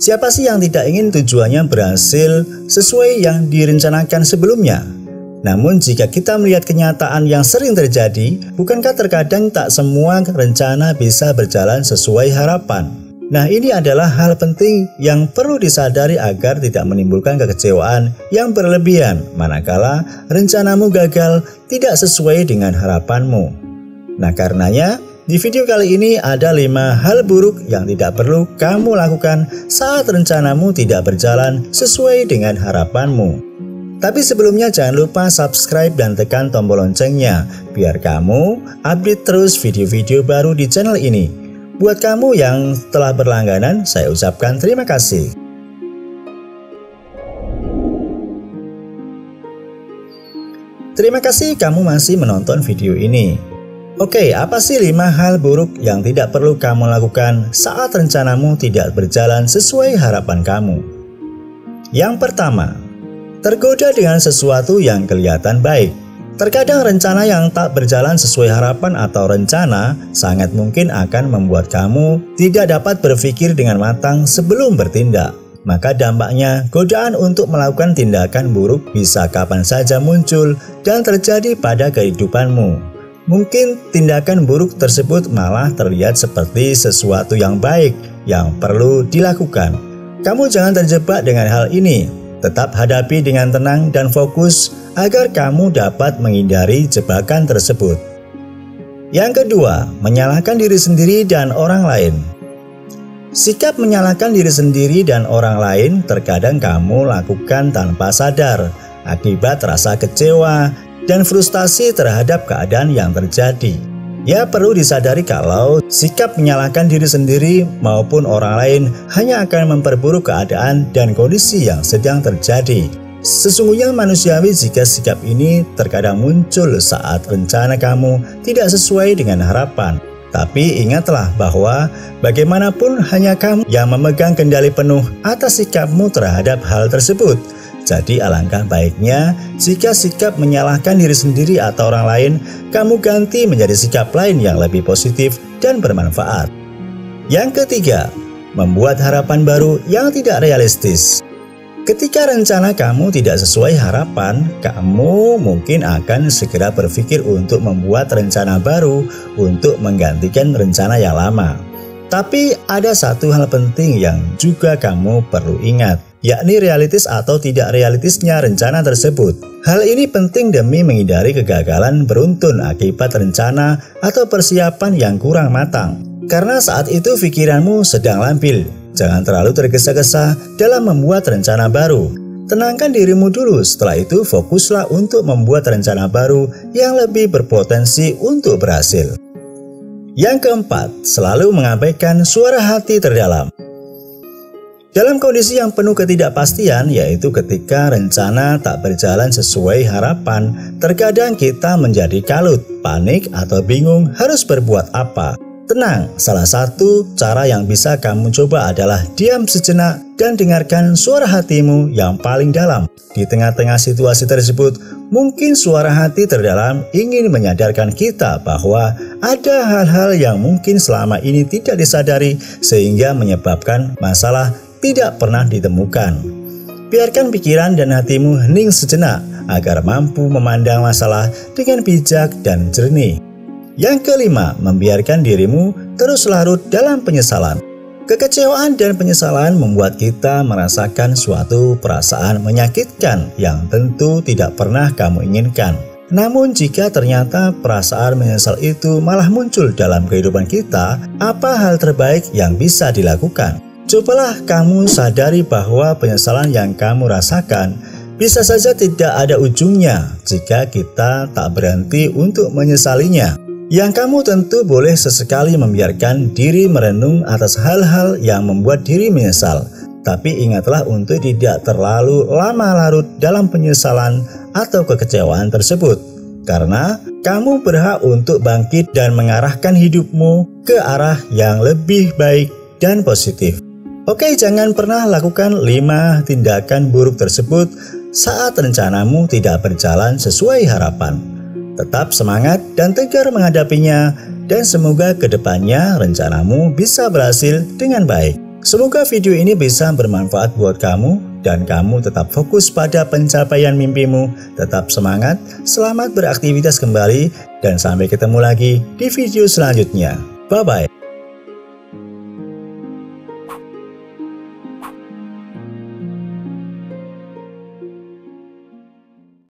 Siapa sih yang tidak ingin tujuannya berhasil sesuai yang direncanakan sebelumnya? Namun jika kita melihat kenyataan yang sering terjadi, bukankah terkadang tak semua rencana bisa berjalan sesuai harapan? Nah, ini adalah hal penting yang perlu disadari agar tidak menimbulkan kekecewaan yang berlebihan manakala rencanamu gagal tidak sesuai dengan harapanmu. Nah, karenanya di video kali ini ada 5 hal buruk yang tidak perlu kamu lakukan saat rencanamu tidak berjalan sesuai dengan harapanmu. Tapi sebelumnya jangan lupa subscribe dan tekan tombol loncengnya biar kamu update terus video-video baru di channel ini. Buat kamu yang telah berlangganan, saya ucapkan terima kasih. Terima kasih kamu masih menonton video ini. Oke, apa sih 5 hal buruk yang tidak perlu kamu lakukan saat rencanamu tidak berjalan sesuai harapan kamu? Yang pertama, tergoda dengan sesuatu yang kelihatan baik. Terkadang rencana yang tak berjalan sesuai harapan atau rencana sangat mungkin akan membuat kamu tidak dapat berpikir dengan matang sebelum bertindak. Maka dampaknya godaan untuk melakukan tindakan buruk bisa kapan saja muncul dan terjadi pada kehidupanmu. Mungkin tindakan buruk tersebut malah terlihat seperti sesuatu yang baik yang perlu dilakukan. Kamu jangan terjebak dengan hal ini. Tetap hadapi dengan tenang dan fokus agar kamu dapat menghindari jebakan tersebut. Yang kedua, menyalahkan diri sendiri dan orang lain. Sikap menyalahkan diri sendiri dan orang lain terkadang kamu lakukan tanpa sadar akibat rasa kecewa dan frustasi terhadap keadaan yang terjadi. Ya, perlu disadari kalau sikap menyalahkan diri sendiri maupun orang lain hanya akan memperburuk keadaan dan kondisi yang sedang terjadi. Sesungguhnya manusiawi jika sikap ini terkadang muncul saat rencana kamu tidak sesuai dengan harapan. Tapi ingatlah bahwa bagaimanapun hanya kamu yang memegang kendali penuh atas sikapmu terhadap hal tersebut. Jadi alangkah baiknya jika sikap menyalahkan diri sendiri atau orang lain, kamu ganti menjadi sikap lain yang lebih positif dan bermanfaat. Yang ketiga, membuat harapan baru yang tidak realistis. Ketika rencana kamu tidak sesuai harapan, kamu mungkin akan segera berpikir untuk membuat rencana baru untuk menggantikan rencana yang lama. Tapi ada satu hal penting yang juga kamu perlu ingat, yakni realistis atau tidak realistisnya rencana tersebut. Hal ini penting demi menghindari kegagalan beruntun akibat rencana atau persiapan yang kurang matang. Karena saat itu pikiranmu sedang labil, jangan terlalu tergesa-gesa dalam membuat rencana baru. Tenangkan dirimu dulu, setelah itu fokuslah untuk membuat rencana baru yang lebih berpotensi untuk berhasil. Yang keempat, selalu mengabaikan suara hati terdalam. Dalam kondisi yang penuh ketidakpastian, yaitu ketika rencana tak berjalan sesuai harapan, terkadang kita menjadi kalut, panik, atau bingung harus berbuat apa. Tenang, salah satu cara yang bisa kamu coba adalah diam sejenak dan dengarkan suara hatimu yang paling dalam. Di tengah-tengah situasi tersebut, mungkin suara hati terdalam ingin menyadarkan kita bahwa ada hal-hal yang mungkin selama ini tidak disadari sehingga menyebabkan masalah tidak pernah ditemukan. Biarkan pikiran dan hatimu hening sejenak agar mampu memandang masalah dengan bijak dan jernih. Yang kelima, membiarkan dirimu terus larut dalam penyesalan. Kekecewaan dan penyesalan membuat kita merasakan suatu perasaan menyakitkan yang tentu tidak pernah kamu inginkan. Namun jika ternyata perasaan menyesal itu malah muncul dalam kehidupan kita, apa hal terbaik yang bisa dilakukan? Cobalah kamu sadari bahwa penyesalan yang kamu rasakan bisa saja tidak ada ujungnya jika kita tak berhenti untuk menyesalinya. Yang kamu tentu boleh sesekali membiarkan diri merenung atas hal-hal yang membuat diri menyesal. Tapi ingatlah untuk tidak terlalu lama larut dalam penyesalan atau kekecewaan tersebut. Karena kamu berhak untuk bangkit dan mengarahkan hidupmu ke arah yang lebih baik dan positif. Oke, jangan pernah lakukan 5 tindakan buruk tersebut saat rencanamu tidak berjalan sesuai harapan. Tetap semangat dan tegar menghadapinya dan semoga kedepannya rencanamu bisa berhasil dengan baik. Semoga video ini bisa bermanfaat buat kamu dan kamu tetap fokus pada pencapaian mimpimu. Tetap semangat, selamat beraktivitas kembali, dan sampai ketemu lagi di video selanjutnya. Bye-bye.